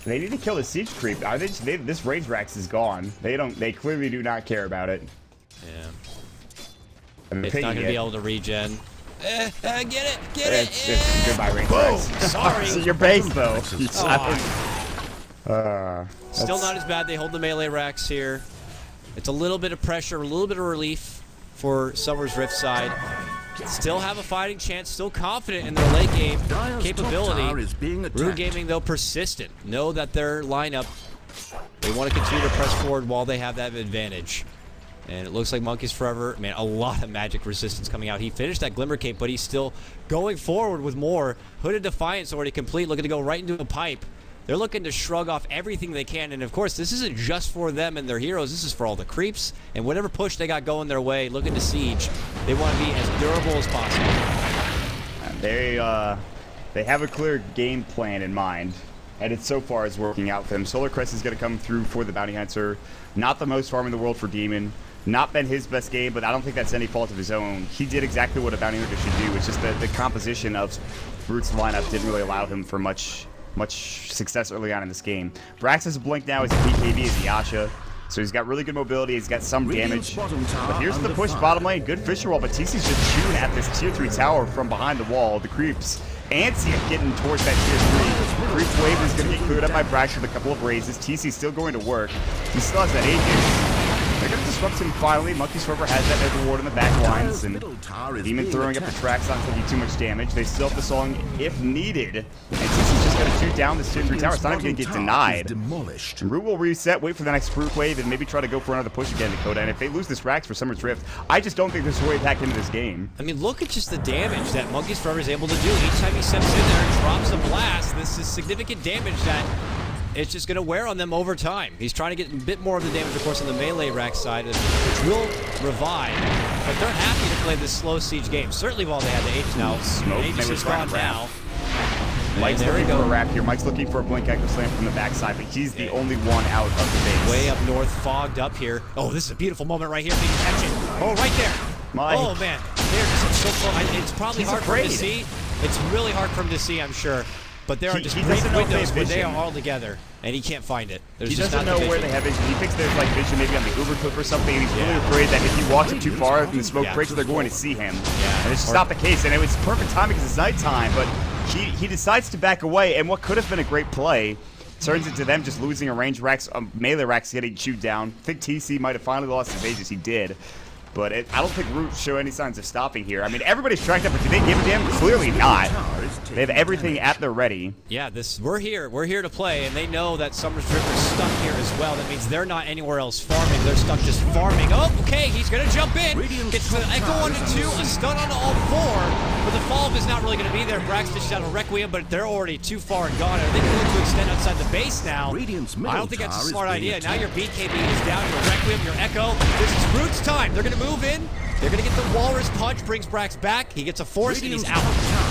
They need to kill the siege creep. This range Rax is gone. They clearly do not care about it. Yeah. It's not going to be able to regen. Get it! It's goodbye range Rax. Sorry. So your base though. Still not as bad. They hold the melee racks here. It's a little bit of pressure, a little bit of relief for Sumsrift's side. Still have a fighting chance, still confident in their late game capability. Root Gaming, though, persistent. Know that their lineup, they want to continue to press forward while they have that advantage. And it looks like Monkeys Forever, man, a lot of magic resistance coming out. He finished that Glimmer Cape, but he's still going forward with more. Hooded Defiance already complete, looking to go right into a pipe. They're looking to shrug off everything they can, and of course, this isn't just for them and their heroes. This is for all the creeps and whatever push they got going their way, looking to siege. They want to be as durable as possible. They have a clear game plan in mind, and it so far is working out for them. Solar Crest is going to come through for the Bounty Hunter. Not the most farm in the world for Demon. Not been his best game, but I don't think that's any fault of his own. He did exactly what a Bounty Hunter should do. It's just that the composition of Root's lineup didn't really allow him for much success early on in this game. Brax has a blink now as a BKB as Yasha, so he's got really good mobility. He's got some damage. But here's the push bottom lane. Good Fisher wall, but TC's just chewing at this tier 3 tower from behind the wall. The creeps antsy at getting towards that tier 3. Creep wave is going to get cleared up by Brax with a couple of raises. TC's still going to work. He still has that Aegis. They're going to disrupt him finally. Monkey Swerver has that Nether Ward in the back lines, and Demon throwing up the tracks, not taking too much damage. They still have the song if needed, and TC's just going to shoot down this tier 3 tower. It's not even going to get denied. And Root will reset, wait for the next Brute Wave, and maybe try to go for another push again, Dakota. And if they lose this Rax for Sumsrift, I just don't think there's a way back into this game. I mean, look at just the damage that Monkey Swerver is able to do. Each time he steps in there and drops a blast, this is significant damage that it's just going to wear on them over time. He's trying to get a bit more of the damage, of course, on the melee rack side, which will revive. But they're happy to play this slow siege game. Certainly while they have the Aegis now. Smoke, Aegis is gone now. Mike's looking for a wrap here. Mike's looking for a Blink Echo Slam from the backside, but he's the only one out of the base. Way up north, fogged up here. Oh, this is a beautiful moment right here. They can catch it. Oh, right there. Mike. Oh, man. They're just so close. It's probably He's hard for him to afraid. see. It's really hard for him to see, I'm sure. But there are just he brief doesn't know if they windows have where they vision. are all together, and he can't find it. There's He just doesn't not know the where vision. they have vision. He thinks there's like vision maybe on the Uber clip or something, and he's really afraid that if he walks up too far in the smoke breaks, they're going to see him. Yeah. And it's just not the case, and it was perfect timing because it's nighttime, but he decides to back away, and what could have been a great play turns into them just losing a range Rax, melee Rax getting chewed down. I think TC might have finally lost his Aegis. He did. But I don't think Root show any signs of stopping here. I mean, everybody's tracked up, but do they give a damn? Clearly not. They have everything at their ready. Yeah, we're here to play, and they know that Sumsrift is stuck here as well. That means they're not anywhere else farming. They're stuck just farming. Oh, okay, he's gonna jump in. Gets the Echo 1 to 2, a stun on all 4, but the follow-up is not really gonna be there. Brax dished out a Requiem, but they're already too far and gone. Are they going to extend outside the base now? I don't think that's a smart idea. Now your BKB is down, your Requiem, your Echo. This is Root's time. They're gonna move in. They're going to get the Walrus Punch, brings Brax back. He gets a force, and he's out.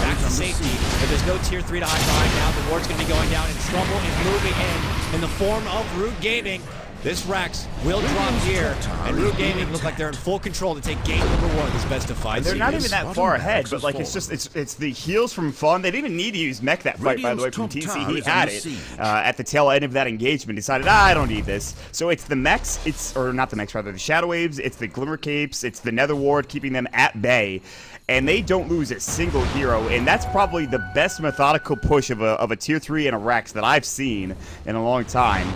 Back to safety. But there's no tier 3 to hide behind now. The Ward's going to be going down, and Trouble is moving in the form of Root Gaming. This Rax will drop here, and Root Gaming look like they're in full control to take game number 1 of this best of 5 They're series. not even that far ahead, but like it's the heals from Fun. They didn't even need to use mech that fight, by the way, from TC. He had it at the tail end of that engagement. Decided, I don't need this. So it's the mechs, or not the mechs, rather the Shadow Waves. It's the Glimmer Capes. It's the Nether Ward, keeping them at bay. And they don't lose a single hero, and that's probably the best methodical push of a tier 3 and a Rax that I've seen in a long time,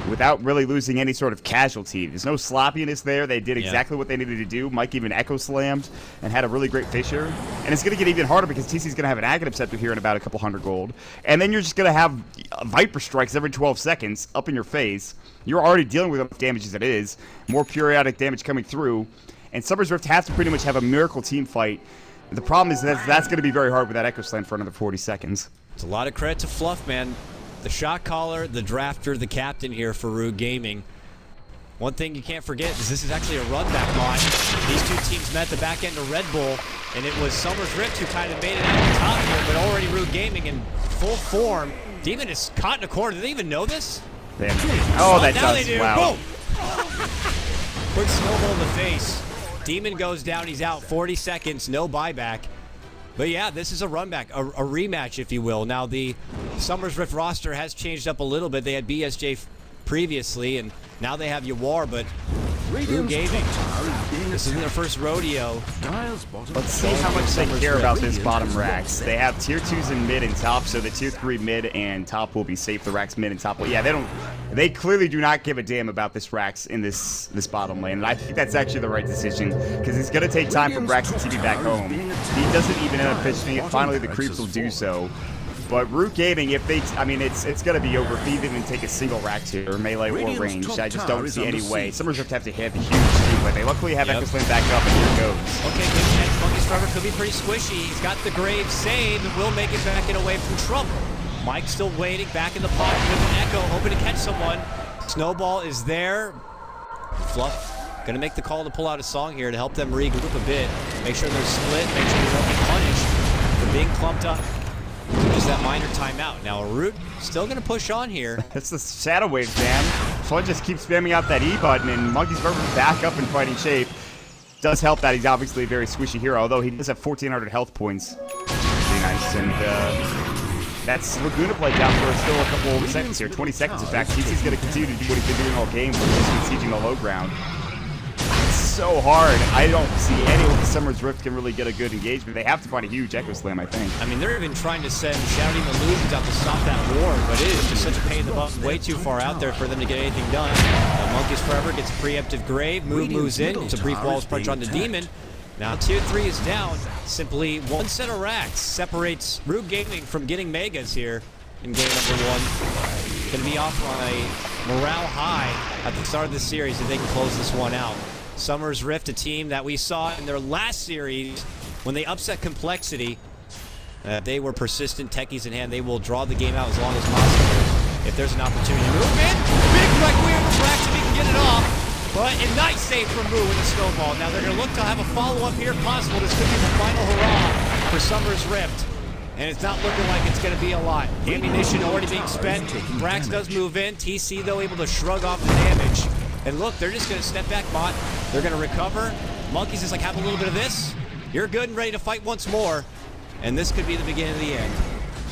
without really losing any sort of casualty. There's no sloppiness there. They did exactly what they needed to do. Mike even Echo Slammed and had a really great Fissure. And it's going to get even harder because TC's going to have an Aghanim Scepter here in about a couple hundred gold. And then you're just going to have Viper Strikes every 12 seconds up in your face. You're already dealing with enough damage as it is. More periodic damage coming through. And Sumsrift has to pretty much have a miracle team fight. The problem is that's going to be very hard with that Echo Slam for another 40 seconds. It's a lot of credit to Fluff, man. The shot caller, the drafter, the captain here for Root Gaming. One thing you can't forget is this is actually a run-back line. These two teams met the back end of Red Bull, and it was Sumsrift who kind of made it out on top here, but already Root Gaming in full form. Demon is caught in a corner. Do they even know this? Oh, that now does. They do. Wow. Boom. Quick snowball in the face. Demon goes down. He's out. 40 seconds. No buyback. But yeah, this is a runback, a rematch, if you will. Now, the Sumsrift roster has changed up a little bit. They had BSJ previously, and now they have Yawar, but Root Gaming, this isn't their first rodeo. Let's see how much they care about this bottom Rax. They have tier 2s in mid and top, so the tier 3 mid and top will be safe. The Rax mid and top will, yeah, they clearly do not give a damn about this Rax in this bottom lane, and I think that's actually the right decision, because it's going to take time for Brax to TP back home. He doesn't even end up pitching it. Finally, the creeps will do so. But Root Gaming, if they, I mean, it's going to be over if they even take a single Rax here, or melee or range. I just don't see any way. Sumsrift have to hit the huge team, but they luckily have Echo Slam back up, and here it goes. Okay, good catch. Monkey Swerver could be pretty squishy. He's got the Grave save, and will make it back and away from trouble. Mike still waiting, back in the pocket with an Echo, hoping to catch someone. Snowball is there. Fluff gonna make the call to pull out a song here to help them regroup a bit. Make sure they're split, make sure they don't get punished for being clumped up. Just that minor timeout. Now, Root still going to push on here. That's the Shadow Waves, man. Fun just keeps spamming out that E button, and Monkey's back up in fighting shape. Does help that he's obviously a very squishy hero, although he does have 1,400 health points. Pretty nice. And that's Laguna Blade down for still a couple of seconds here. 20 seconds, in fact. TC's going to continue to do what he's been doing all game, which is besieging the low ground. so hard. I don't see anyone with Summer's Rift can really get a good engagement. They have to find a huge Echo Slam, I think. I mean, they're even trying to send Shouting Illusions out to stop that ward, but it is just such a pain in the butt, way too far out there for them to get anything done. Monkeys Forever gets a preemptive grave. Moves in. It's a brief walls pressure on the Demon. Now Tier 3 is down. Simply one set of racks separates Root Gaming from getting Megas here in game number 1. Going to be off on a morale high at the start of the series if they can close this one out. Summer's Rift, a team that we saw in their last series when they upset Complexity. They were persistent, techies in hand. They will draw the game out as long as possible. If there's an opportunity to move in, big right wheel for Brax if he can get it off. But a nice save from Moo with the snowball. Now they're going to look to have a follow-up here possible. This could be the final hurrah for Summer's Rift. And it's not looking like it's going to be a lot. Ammunition already being spent. Brax does move in. TC, though, able to shrug off the damage. And look, they're just going to step back, Maut. They're going to recover. Monkeys is like, have a little bit of this. You're good and ready to fight once more. And this could be the beginning of the end.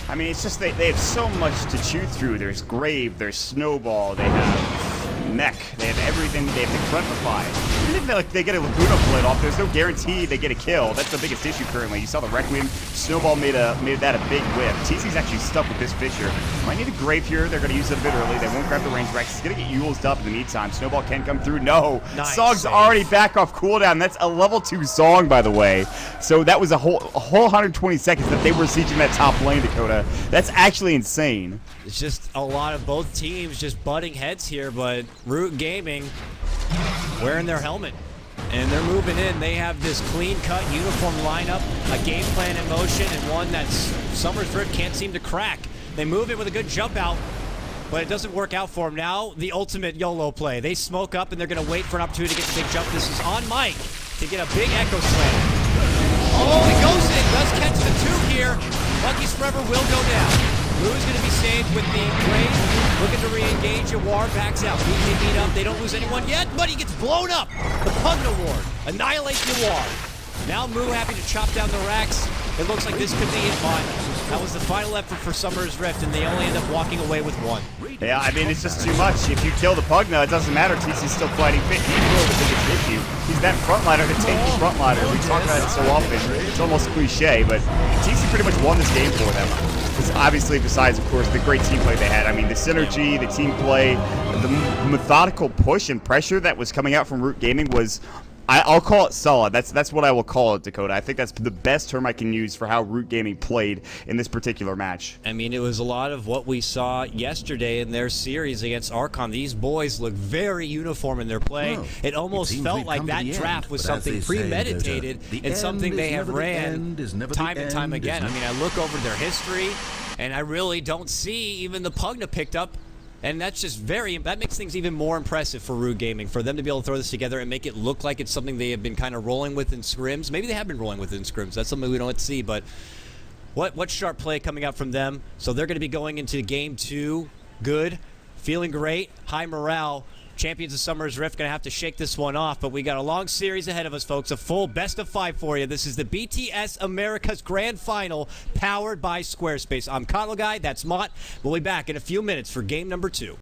I mean, it's just they have so much to chew through. There's Grave, there's Snowball, they have Mech, they have everything, they have the Cruncify. Even if they get a Laguna Blade off, there's no guarantee they get a kill. That's the biggest issue currently. You saw the Requiem, Snowball made that a big whip. TC's actually stuck with this Fissure. Might need a Grave here, they're going to use it a bit early. They won't grab the range Rex. He's going to get Yule's up in the meantime. Snowball can come through. No, nice Song's save. already back off cooldown. That's a level 2 Song, by the way. So that was a whole 120 seconds that they were sieging that top lane, Dakota. That's actually insane. It's just a lot of both teams just butting heads here, but Root Gaming wearing their helmet. And they're moving in. They have this clean-cut uniform lineup, a game plan in motion, and one that Summer's Rift can't seem to crack. They move it with a good jump out, but it doesn't work out for them. Now, the ultimate YOLO play. They smoke up, and they're going to wait for an opportunity to get the big jump. This is on Mike to get a big Echo Slam. Oh, he goes in. Does catch the 2 here. Monkeys Forever will go down. Blue is going to be saved with the Grave. Looking to re-engage. Awar backs out. BT beat up. They don't lose anyone yet, but he gets blown up. The Pugna Ward annihilates Awar. Now Moo happy to chop down the racks. It looks like this could be it, but that was the final effort for Summer's Rift, and they only end up walking away with 1. Yeah, I mean, it's just too much. If you kill the Pugna, it doesn't matter. TC's still fighting fit. He's really the biggest issue. He's that frontliner, the tanky frontliner. We talk about it so often. It's almost cliche, but TC pretty much won this game for them. Because obviously, besides, of course, the great team play they had. I mean, the synergy, the team play, the methodical push and pressure that was coming out from Root Gaming was... I'll call it solid. That's what I will call it, Dakota. I think that's the best term I can use for how Root Gaming played in this particular match. I mean, it was a lot of what we saw yesterday in their series against Archon. These boys look very uniform in their play. Well, it almost felt like that draft was something premeditated and something they have ran time and time again. I mean, I look over their history, and I really don't see even the Pugna picked up. And that's just that makes things even more impressive for Root Gaming, for them to be able to throw this together and make it look like it's something they have been kind of rolling with in scrims. Maybe they have been rolling with in scrims. That's something we don't see, but what sharp play coming out from them. So they're going to be going into game 2 good, feeling great, high morale. Champions of Summer's Rift going to have to shake this one off, but we got a long series ahead of us, folks. A full best of 5 for you. This is the BTS America's Grand Final, powered by Squarespace. I'm KotLGuy. That's Maut. We'll be back in a few minutes for game number 2.